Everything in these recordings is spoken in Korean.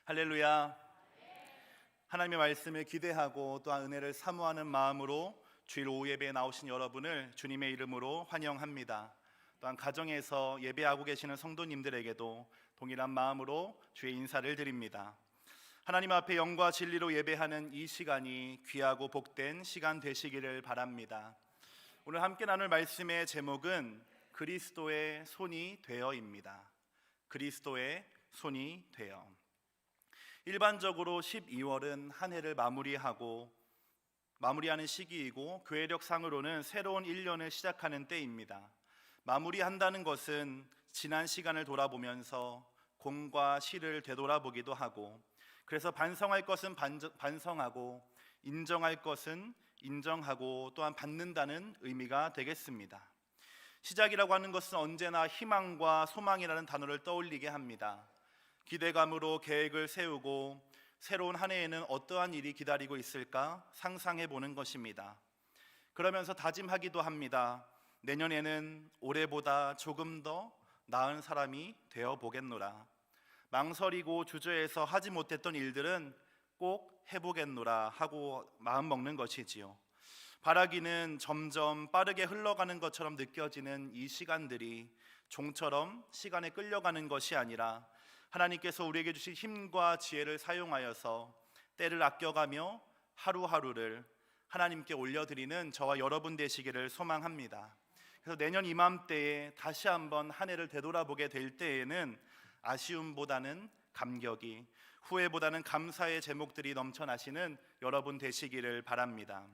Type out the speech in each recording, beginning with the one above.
할렐루야. 하나님의 말씀을 기대하고 또한 은혜를 사모하는 마음으로 주일 오후 예배에 나오신 여러분을 주님의 이름으로 환영합니다. 또한 가정에서 예배하고 계시는 성도님들에게도 동일한 마음으로 주의 인사를 드립니다. 하나님 앞에 영과 진리로 예배하는 이 시간이 귀하고 복된 시간 되시기를 바랍니다. 오늘 함께 나눌 말씀의 제목은 그리스도의 손이 되어입니다. 그리스도의 손이 되어. 일반적으로 12월은 한 해를 마무리하는 시기이고 교회력상으로는 새로운 1년을 시작하는 때입니다. 마무리한다는 것은 지난 시간을 돌아보면서 공과 시를 되돌아보기도 하고, 그래서 반성할 것은 반성하고 인정할 것은 인정하고 또한 받는다는 의미가 되겠습니다. 시작이라고 하는 것은 언제나 희망과 소망이라는 단어를 떠올리게 합니다. 기대감으로 계획을 세우고 새로운 한 해에는 어떠한 일이 기다리고 있을까 상상해 보는 것입니다. 그러면서 다짐하기도 합니다. 내년에는 올해보다 조금 더 나은 사람이 되어 보겠노라. 망설이고 주저해서 하지 못했던 일들은 꼭 해보겠노라 하고 마음 먹는 것이지요. 바라기는 점점 빠르게 흘러가는 것처럼 느껴지는 이 시간들이 종처럼 시간에 끌려가는 것이 아니라 하나님께서 우리에게 주신 힘과 지혜를 사용하여서 때를 아껴가며 하루하루를 하나님께 올려드리는 저와 여러분 되시기를 소망합니다. 그래서 내년 이맘때에 다시 한번 한 해를 되돌아보게 될 때에는 아쉬움보다는 감격이, 후회보다는 감사의 제목들이 넘쳐나시는 여러분 되시기를 바랍니다.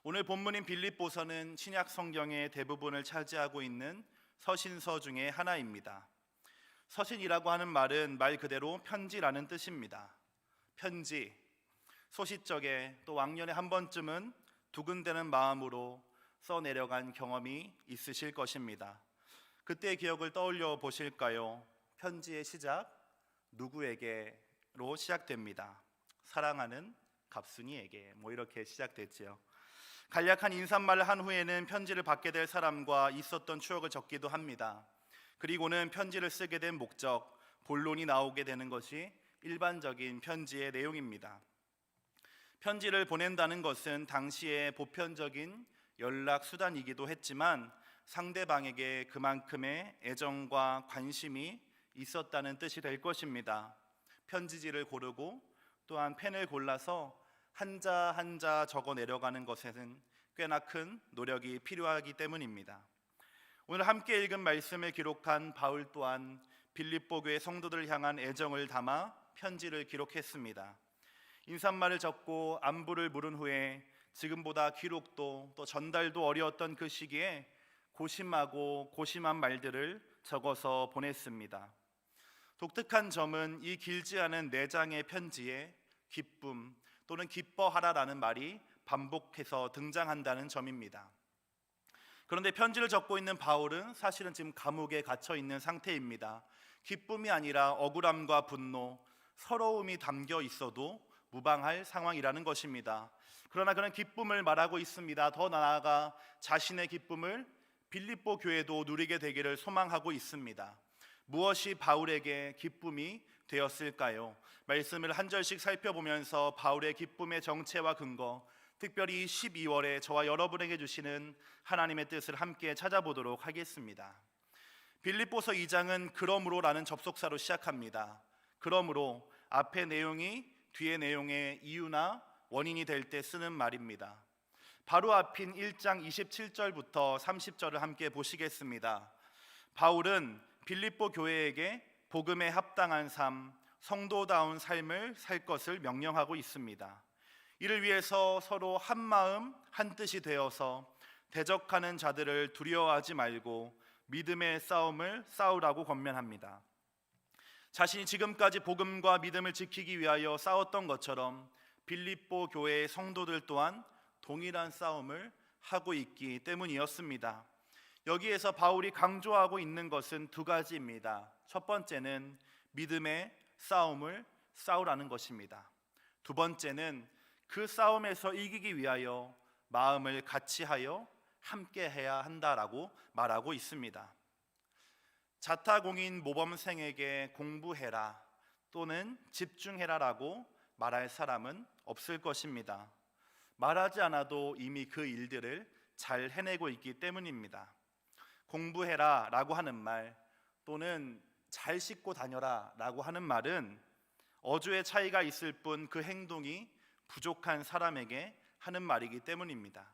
오늘 본문인 빌립보서는 신약 성경의 대부분을 차지하고 있는 서신서 중에 하나입니다. 서신이라고 하는 말은 말 그대로 편지라는 뜻입니다. 편지, 소시적에 또 왕년에 한 번쯤은 두근대는 마음으로 써내려간 경험이 있으실 것입니다. 그때의 기억을 떠올려 보실까요? 편지의 시작, 누구에게로 시작됩니다. 사랑하는 갑순이에게, 이렇게 시작됐지요. 간략한 인사말을 한 후에는 편지를 받게 될 사람과 있었던 추억을 적기도 합니다. 그리고는 편지를 쓰게 된 목적, 본론이 나오게 되는 것이 일반적인 편지의 내용입니다. 편지를 보낸다는 것은 당시의 보편적인 연락 수단이기도 했지만 상대방에게 그만큼의 애정과 관심이 있었다는 뜻이 될 것입니다. 편지지를 고르고 또한 펜을 골라서 한자 한자 적어 내려가는 것에는 꽤나 큰 노력이 필요하기 때문입니다. 오늘 함께 읽은 말씀을 기록한 바울 또한 빌립보 교회 성도들을 향한 애정을 담아 편지를 기록했습니다. 인사말을 적고 안부를 물은 후에 지금보다 기록도 또 전달도 어려웠던 그 시기에 고심하고 고심한 말들을 적어서 보냈습니다. 독특한 점은 이 길지 않은 4장의 편지에 기쁨 또는 기뻐하라라는 말이 반복해서 등장한다는 점입니다. 그런데 편지를 적고 있는 바울은 사실은 지금 감옥에 갇혀 있는 상태입니다. 기쁨이 아니라 억울함과 분노, 서러움이 담겨 있어도 무방할 상황이라는 것입니다. 그러나 그는 기쁨을 말하고 있습니다. 더 나아가 자신의 기쁨을 빌립보 교회도 누리게 되기를 소망하고 있습니다. 무엇이 바울에게 기쁨이 되었을까요? 말씀을 한 절씩 살펴보면서 바울의 기쁨의 정체와 근거, 특별히 12월에 저와 여러분에게 주시는 하나님의 뜻을 함께 찾아보도록 하겠습니다. 빌립보서 2장은 그러므로라는 접속사로 시작합니다. 그러므로 앞의 내용이 뒤의 내용의 이유나 원인이 될 때 쓰는 말입니다. 바로 앞인 1장 27절부터 30절을 함께 보시겠습니다. 바울은 빌립보 교회에게 복음에 합당한 삶, 성도다운 삶을 살 것을 명령하고 있습니다. 이를 위해서 서로 한 마음 한 뜻이 되어서 대적하는 자들을 두려워하지 말고 믿음의 싸움을 싸우라고 권면합니다. 자신이 지금까지 복음과 믿음을 지키기 위하여 싸웠던 것처럼 빌립보 교회의 성도들 또한 동일한 싸움을 하고 있기 때문이었습니다. 여기에서 바울이 강조하고 있는 것은 2가지입니다. 첫 번째는 믿음의 싸움을 싸우라는 것입니다. 두 번째는 그 싸움에서 이기기 위하여 마음을 같이하여 함께 해야 한다라고 말하고 있습니다. 자타공인 모범생에게 공부해라, 또는 집중해라라고 말할 사람은 없을 것입니다. 말하지 않아도 이미 그 일들을 잘 해내고 있기 때문입니다. 공부해라 라고 하는 말 또는 잘 씻고 다녀라 라고 하는 말은 어조의 차이가 있을 뿐 그 행동이 부족한 사람에게 하는 말이기 때문입니다.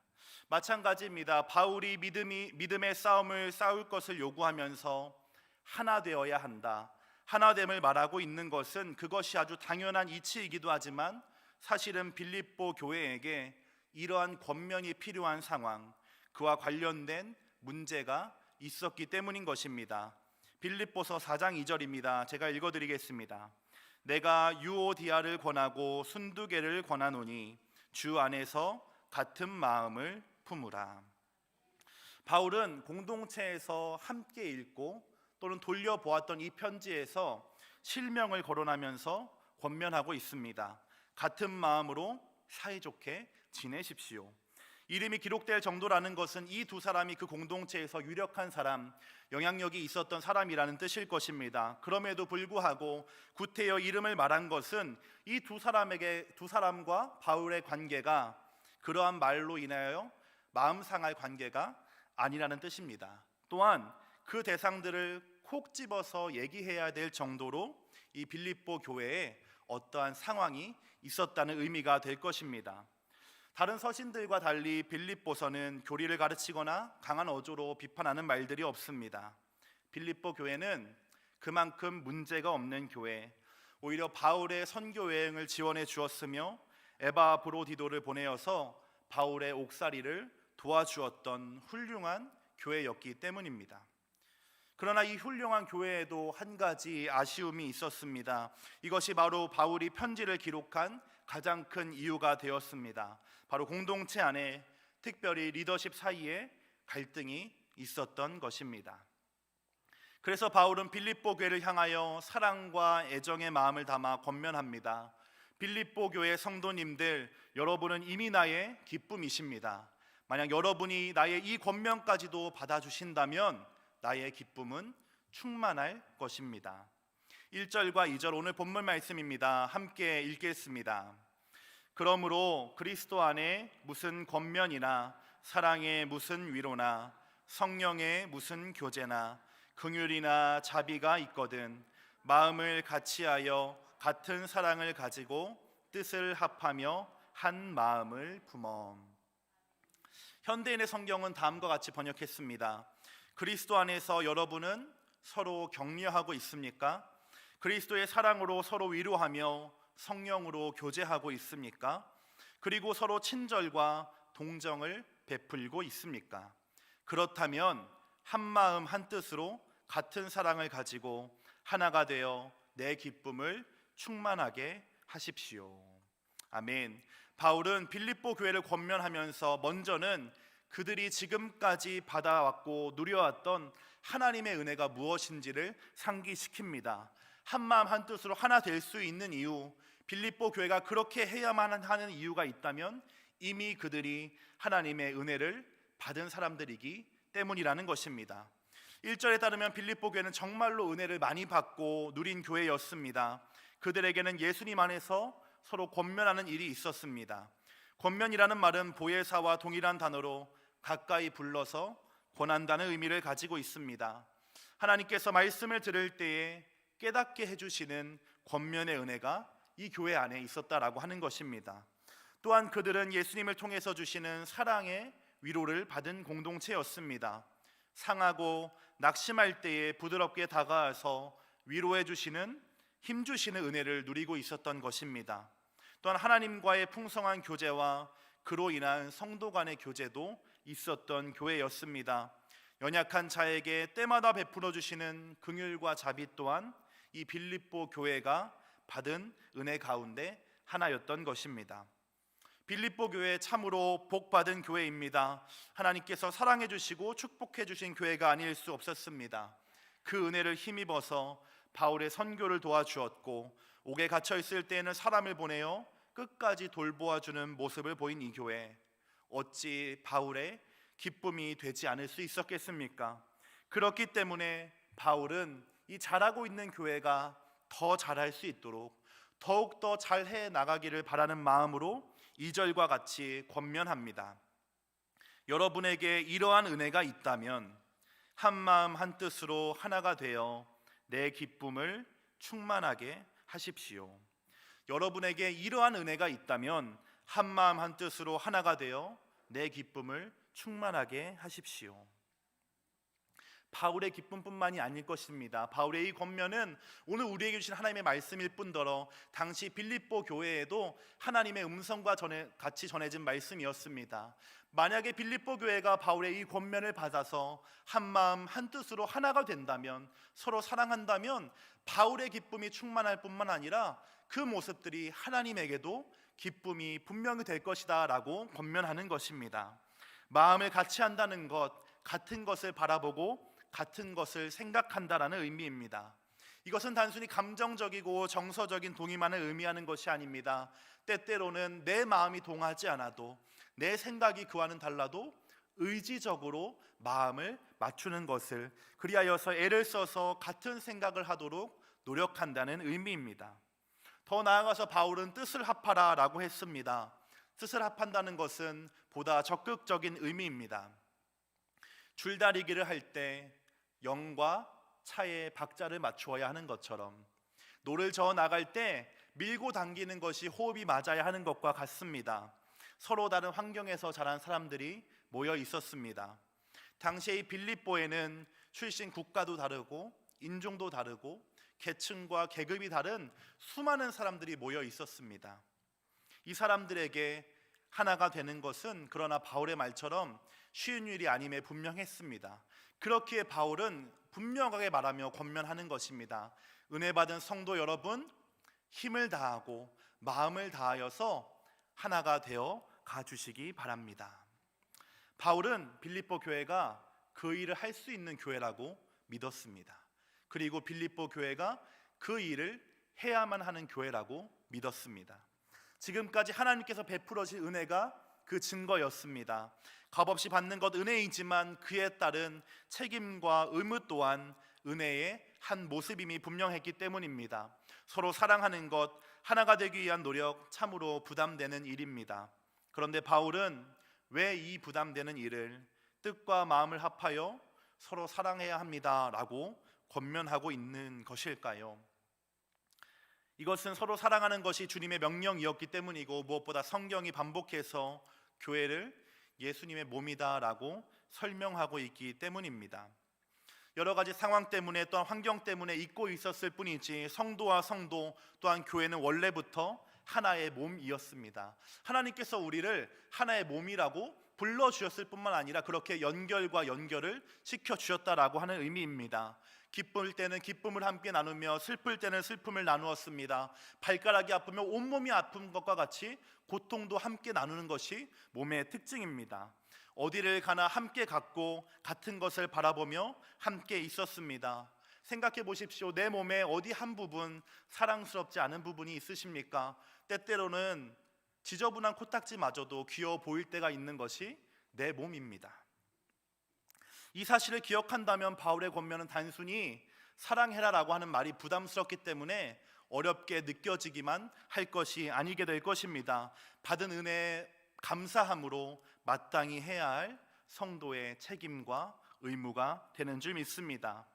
마찬가지입니다. 바울이 믿음의 싸움을 싸울 것을 요구하면서 하나 되어야 한다, 하나됨을 말하고 있는 것은 그것이 아주 당연한 이치이기도 하지만 사실은 빌립보 교회에게 이러한 권면이 필요한 상황, 그와 관련된 문제가 있었기 때문인 것입니다. 빌립보서 4장 2절입니다. 제가 읽어드리겠습니다. 내가 유오디아를 권하고 순두개를 권하노니 주 안에서 같은 마음을 품으라. 바울은 공동체에서 함께 읽고 또는 돌려보았던 이 편지에서 실명을 거론하면서 권면하고 있습니다. 같은 마음으로 사이좋게 지내십시오. 이름이 기록될 정도라는 것은 이 두 사람이 그 공동체에서 유력한 사람, 영향력이 있었던 사람이라는 뜻일 것입니다. 그럼에도 불구하고 구태여 이름을 말한 것은 이 두 사람과 바울의 관계가 그러한 말로 인하여 마음 상할 관계가 아니라는 뜻입니다. 또한 그 대상들을 콕 집어서 얘기해야 될 정도로 이 빌립보 교회에 어떠한 상황이 있었다는 의미가 될 것입니다. 다른 서신들과 달리 빌립보서는 교리를 가르치거나 강한 어조로 비판하는 말들이 없습니다. 빌립보 교회는 그만큼 문제가 없는 교회, 오히려 바울의 선교 여행을 지원해 주었으며 에바브로디도를 보내어서 바울의 옥살이를 도와주었던 훌륭한 교회였기 때문입니다. 그러나 이 훌륭한 교회에도 한 가지 아쉬움이 있었습니다. 이것이 바로 바울이 편지를 기록한 가장 큰 이유가 되었습니다. 바로 공동체 안에, 특별히 리더십 사이에 갈등이 있었던 것입니다. 그래서 바울은 빌립보 교회를 향하여 사랑과 애정의 마음을 담아 권면합니다. 빌립보 교회 성도님들, 여러분은 이미 나의 기쁨이십니다. 만약 여러분이 나의 이 권면까지도 받아주신다면 나의 기쁨은 충만할 것입니다. 1절과 2절 오늘 본문 말씀입니다. 함께 읽겠습니다. 그러므로 그리스도 안에 무슨 권면이나 사랑의 무슨 위로나 성령의 무슨 교제나 긍휼이나 자비가 있거든 마음을 같이하여 같은 사랑을 가지고 뜻을 합하며 한 마음을 품어. 현대인의 성경은 다음과 같이 번역했습니다. 그리스도 안에서 여러분은 서로 격려하고 있습니까? 그리스도의 사랑으로 서로 위로하며 성령으로 교제하고 있습니까? 그리고 서로 친절과 동정을 베풀고 있습니까? 그렇다면 한 마음 한 뜻으로 같은 사랑을 가지고 하나가 되어 내 기쁨을 충만하게 하십시오. 아멘. 바울은 빌립보 교회를 권면하면서 먼저는 그들이 지금까지 받아왔고 누려왔던 하나님의 은혜가 무엇인지를 상기시킵니다. 한 마음 한 뜻으로 하나 될 수 있는 이유, 빌립보 교회가 그렇게 해야만 하는 이유가 있다면 이미 그들이 하나님의 은혜를 받은 사람들이기 때문이라는 것입니다. 1절에 따르면 빌립보 교회는 정말로 은혜를 많이 받고 누린 교회였습니다. 그들에게는 예수님 안에서 서로 권면하는 일이 있었습니다. 권면이라는 말은 보혜사와 동일한 단어로 가까이 불러서 권한다는 의미를 가지고 있습니다. 하나님께서 말씀을 들을 때에 깨닫게 해주시는 권면의 은혜가 이 교회 안에 있었다라고 하는 것입니다. 또한 그들은 예수님을 통해서 주시는 사랑의 위로를 받은 공동체였습니다. 상하고 낙심할 때에 부드럽게 다가와서 위로해 주시는, 힘 주시는 은혜를 누리고 있었던 것입니다. 또한 하나님과의 풍성한 교제와 그로 인한 성도 간의 교제도 있었던 교회였습니다. 연약한 자에게 때마다 베풀어 주시는 긍휼과 자비 또한 이 빌립보 교회가 받은 은혜 가운데 하나였던 것입니다. 빌립보 교회 참으로 복받은 교회입니다. 하나님께서 사랑해 주시고 축복해 주신 교회가 아닐 수 없었습니다. 그 은혜를 힘입어서 바울의 선교를 도와주었고 옥에 갇혀 있을 때에는 사람을 보내어 끝까지 돌보아주는 모습을 보인 이 교회, 어찌 바울의 기쁨이 되지 않을 수 있었겠습니까? 그렇기 때문에 바울은 이 잘하고 있는 교회가 더 잘할 수 있도록 더욱더 잘해 나가기를 바라는 마음으로 2절과 같이 권면합니다. 여러분에게 이러한 은혜가 있다면 한마음 한뜻으로 하나가 되어 내 기쁨을 충만하게 하십시오. 여러분에게 이러한 은혜가 있다면 한마음 한뜻으로 하나가 되어 내 기쁨을 충만하게 하십시오. 바울의 기쁨뿐만이 아닐 것입니다. 바울의 이 권면은 오늘 우리에게 주신 하나님의 말씀일 뿐더러 당시 빌립보 교회에도 하나님의 음성과 같이 전해진 말씀이었습니다. 만약에 빌립보 교회가 바울의 이 권면을 받아서 한마음 한뜻으로 하나가 된다면, 서로 사랑한다면 바울의 기쁨이 충만할 뿐만 아니라 그 모습들이 하나님에게도 기쁨이 분명히 될 것이다 라고 권면하는 것입니다. 마음을 같이 한다는 것, 같은 것을 바라보고 같은 것을 생각한다라는 의미입니다. 이것은 단순히 감정적이고 정서적인 동의만을 의미하는 것이 아닙니다. 때때로는 내 마음이 동하지 않아도, 내 생각이 그와는 달라도 의지적으로 마음을 맞추는 것을, 그리하여서 애를 써서 같은 생각을 하도록 노력한다는 의미입니다. 더 나아가서 바울은 뜻을 합하라 라고 했습니다. 뜻을 합한다는 것은 보다 적극적인 의미입니다. 줄다리기를 할 때 영과 차의 박자를 맞추어야 하는 것처럼, 노를 저어 나갈 때 밀고 당기는 것이 호흡이 맞아야 하는 것과 같습니다. 서로 다른 환경에서 자란 사람들이 모여 있었습니다. 당시의 빌립보에는 출신 국가도 다르고 인종도 다르고 계층과 계급이 다른 수많은 사람들이 모여 있었습니다. 이 사람들에게 하나가 되는 것은 그러나 바울의 말처럼 쉬운 일이 아님에 분명했습니다. 그렇기에 바울은 분명하게 말하며 권면하는 것입니다. 은혜 받은 성도 여러분, 힘을 다하고 마음을 다하여서 하나가 되어 가주시기 바랍니다. 바울은 빌립보 교회가 그 일을 할 수 있는 교회라고 믿었습니다. 그리고 빌립보 교회가 그 일을 해야만 하는 교회라고 믿었습니다. 지금까지 하나님께서 베풀어 주신 은혜가 그 증거였습니다. 값없이 받는 것 은혜이지만 그에 따른 책임과 의무 또한 은혜의 한 모습임이 분명했기 때문입니다. 서로 사랑하는 것, 하나가 되기 위한 노력, 참으로 부담되는 일입니다. 그런데 바울은 왜 이 부담되는 일을 뜻과 마음을 합하여 서로 사랑해야 합니다 라고 권면하고 있는 것일까요? 이것은 서로 사랑하는 것이 주님의 명령이었기 때문이고, 무엇보다 성경이 반복해서 교회를 예수님의 몸이다라고 설명하고 있기 때문입니다. 여러 가지 상황 때문에 또한 환경 때문에 잊고 있었을 뿐이지 성도와 성도 또한 교회는 원래부터 하나의 몸이었습니다. 하나님께서 우리를 하나의 몸이라고 불러주셨을 뿐만 아니라 그렇게 연결과 연결을 시켜주셨다라고 하는 의미입니다. 기쁠 때는 기쁨을 함께 나누며 슬플 때는 슬픔을 나누었습니다. 발가락이 아프면 온몸이 아픈 것과 같이 고통도 함께 나누는 것이 몸의 특징입니다. 어디를 가나 함께 갔고 같은 것을 바라보며 함께 있었습니다. 생각해 보십시오. 내 몸에 어디 한 부분 사랑스럽지 않은 부분이 있으십니까? 때때로는 지저분한 코딱지마저도 귀여워 보일 때가 있는 것이 내 몸입니다. 이 사실을 기억한다면 바울의 권면은 단순히 사랑해라라고 하는 말이 부담스럽기 때문에 어렵게 느껴지기만 할 것이 아니게 될 것입니다. 받은 은혜에 감사함으로 마땅히 해야 할 성도의 책임과 의무가 되는 줄 믿습니다.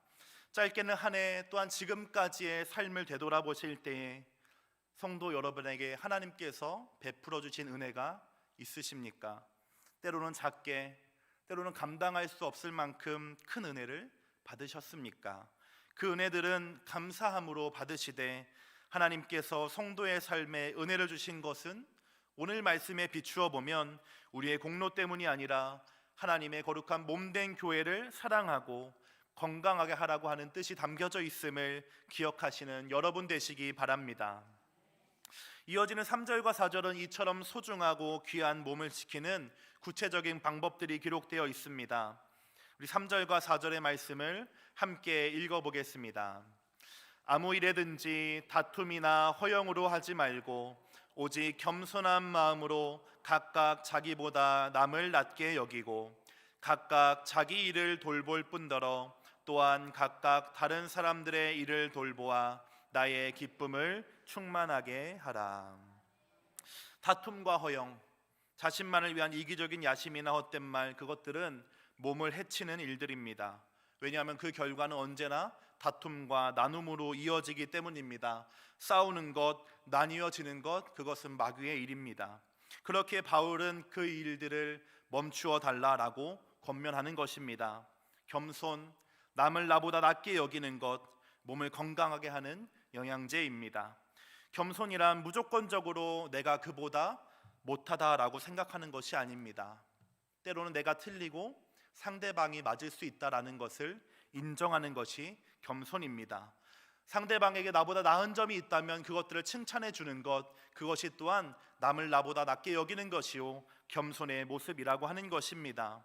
짧게는 한 해 또한 지금까지의 삶을 되돌아보실 때에 성도 여러분에게 하나님께서 베풀어 주신 은혜가 있으십니까? 때로는 작게, 때로는 감당할 수 없을 만큼 큰 은혜를 받으셨습니까? 그 은혜들은 감사함으로 받으시되 하나님께서 성도의 삶에 은혜를 주신 것은 오늘 말씀에 비추어 보면 우리의 공로 때문이 아니라 하나님의 거룩한 몸된 교회를 사랑하고 건강하게 하라고 하는 뜻이 담겨져 있음을 기억하시는 여러분 되시기 바랍니다. 이어지는 3절과 4절은 이처럼 소중하고 귀한 몸을 지키는 구체적인 방법들이 기록되어 있습니다. 우리 3절과 4절의 말씀을 함께 읽어보겠습니다. 아무 일에든지 다툼이나 허영으로 하지 말고 오직 겸손한 마음으로 각각 자기보다 남을 낮게 여기고 각각 자기 일을 돌볼 뿐더러 또한 각각 다른 사람들의 일을 돌보아 나의 기쁨을 충만하게 하라. 다툼과 허영, 자신만을 위한 이기적인 야심이나 헛된 말, 그것들은 몸을 해치는 일들입니다. 왜냐하면 그 결과는 언제나 다툼과 나눔으로 이어지기 때문입니다. 싸우는 것, 나뉘어지는 것, 그것은 마귀의 일입니다. 그렇게 바울은 그 일들을 멈추어 달라라고 권면하는 것입니다. 겸손, 남을 나보다 낮게 여기는 것, 몸을 건강하게 하는 영양제입니다. 겸손이란 무조건적으로 내가 그보다 못하다라고 생각하는 것이 아닙니다. 때로는 내가 틀리고 상대방이 맞을 수 있다라는 것을 인정하는 것이 겸손입니다. 상대방에게 나보다 나은 점이 있다면 그것들을 칭찬해 주는 것, 그것이 또한 남을 나보다 낮게 여기는 것이요 겸손의 모습이라고 하는 것입니다.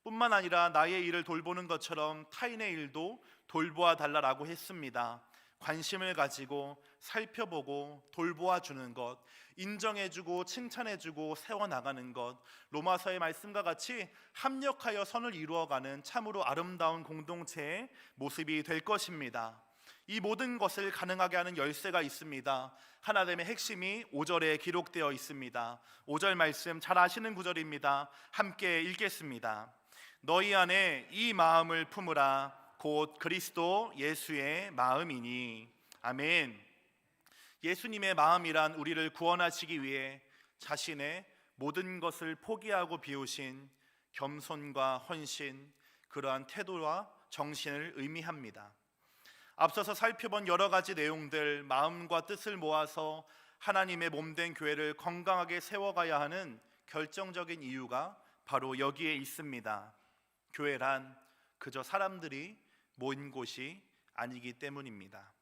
뿐만 아니라 나의 일을 돌보는 것처럼 타인의 일도 돌보아 달라라고 했습니다. 관심을 가지고 살펴보고 돌보아 주는 것, 인정해주고 칭찬해주고 세워나가는 것, 로마서의 말씀과 같이 합력하여 선을 이루어가는 참으로 아름다운 공동체의 모습이 될 것입니다. 이 모든 것을 가능하게 하는 열쇠가 있습니다. 하나됨의 핵심이 5절에 기록되어 있습니다. 5절 말씀 잘 아시는 구절입니다. 함께 읽겠습니다. 너희 안에 이 마음을 품으라. 곧 그리스도 예수의 마음이니. 아멘. 예수님의 마음이란 우리를 구원하시기 위해 자신의 모든 것을 포기하고 비우신 겸손과 헌신, 그러한 태도와 정신을 의미합니다. 앞서서 살펴본 여러 가지 내용들, 마음과 뜻을 모아서 하나님의 몸된 교회를 건강하게 세워가야 하는 결정적인 이유가 바로 여기에 있습니다. 교회란 그저 사람들이 모인 곳이 아니기 때문입니다.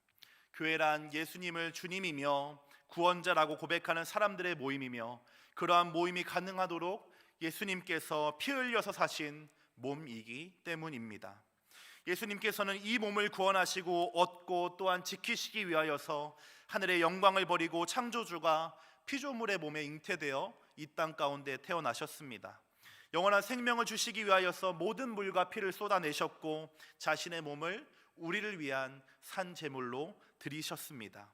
교회란 예수님을 주님이며 구원자라고 고백하는 사람들의 모임이며, 그러한 모임이 가능하도록 예수님께서 피 흘려서 사신 몸이기 때문입니다. 예수님께서는 이 몸을 구원하시고 얻고 또한 지키시기 위하여서 하늘의 영광을 버리고 창조주가 피조물의 몸에 잉태되어 이 땅 가운데 태어나셨습니다. 영원한 생명을 주시기 위하여서 모든 물과 피를 쏟아내셨고 자신의 몸을 우리를 위한 산 제물로 드리셨습니다.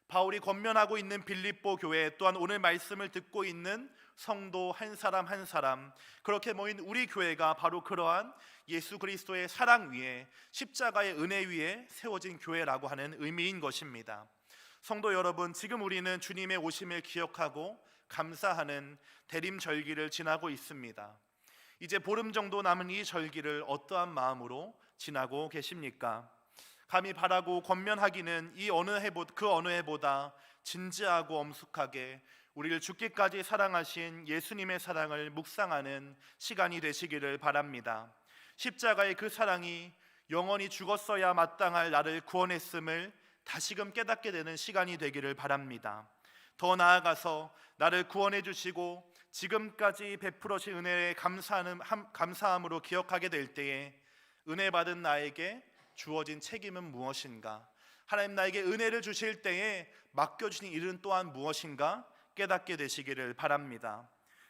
바울이 권면하고 있는 빌립보 교회, 또한 오늘 말씀을 듣고 있는 성도 한 사람 한 사람, 그렇게 모인 우리 교회가 바로 그러한 예수 그리스도의 사랑 위에, 십자가의 은혜 위에 세워진 교회라고 하는 의미인 것입니다. 성도 여러분, 지금 우리는 주님의 오심을 기억하고 감사하는 대림절기를 지나고 있습니다. 이제 보름 정도 남은 이 절기를 어떠한 마음으로 지나고 계십니까? 감히 바라고 권면하기는 그 어느 해보다 진지하고 엄숙하게 우리를 죽기까지 사랑하신 예수님의 사랑을 묵상하는 시간이 되시기를 바랍니다. 십자가의 그 사랑이 영원히 죽었어야 마땅할 나를 구원했음을 다시금 깨닫게 되는 시간이 되기를 바랍니다. 더 나아가서 나를 구원해 주시고 지금까지 베풀어 주신 은혜에 감사함으로 기억하게 될 때에 은혜 받은 나에게 주어진 책임은 무엇인가? 하나님 나에게 은혜를 주실 때에 맡겨주신 일은 또한 무엇인가? 깨닫게 되시기를 바랍니다.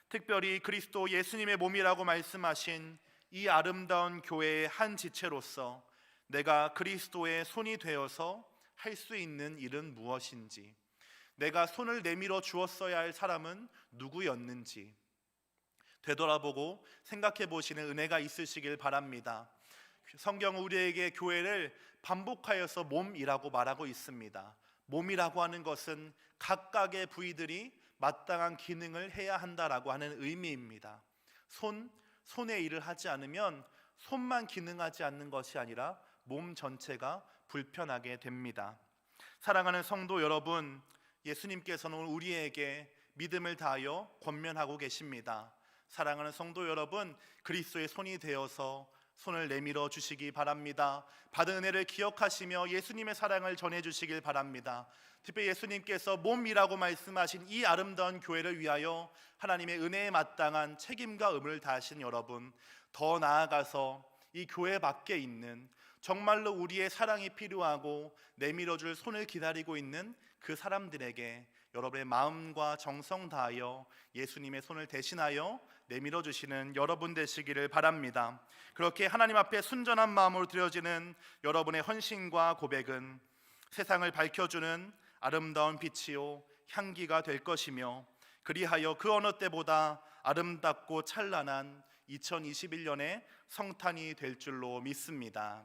특별히 그리스도 예수님의 몸이라고 말씀하신 이 아름다운 교회의 한 지체로서 내가 그리스도의 손이 되어서 할 수 있는 일은 무엇인지, 내가 손을 내밀어 주었어야 할 사람은 누구였는지 되돌아보고 생각해 보시는 은혜가 있으시길 바랍니다. 성경은 우리에게 교회를 반복하여서 몸이라고 말하고 있습니다. 몸이라고 하는 것은 각각의 부위들이 마땅한 기능을 해야 한다라고 하는 의미입니다. 손의 일을 하지 않으면 손만 기능하지 않는 것이 아니라 몸 전체가 불편하게 됩니다. 사랑하는 성도 여러분, 예수님께서는 우리에게 믿음을 다하여 권면하고 계십니다. 사랑하는 성도 여러분, 그리스도의 손이 되어서 손을 내밀어 주시기 바랍니다. 받은 은혜를 기억하시며 예수님의 사랑을 전해 주시길 바랍니다. 특별히 예수님께서 몸이라고 말씀하신 이 아름다운 교회를 위하여 하나님의 은혜에 마땅한 책임과 의무를 다하신 여러분, 더 나아가서 이 교회 밖에 있는 정말로 우리의 사랑이 필요하고 내밀어줄 손을 기다리고 있는 그 사람들에게 여러분의 마음과 정성 다하여 예수님의 손을 대신하여 내밀어 주시는 여러분 되시기를 바랍니다. 그렇게 하나님 앞에 순전한 마음으로 드려지는 여러분의 헌신과 고백은 세상을 밝혀주는 아름다운 빛이요 향기가 될 것이며, 그리하여 그 어느 때보다 아름답고 찬란한 2021년의 성탄이 될 줄로 믿습니다.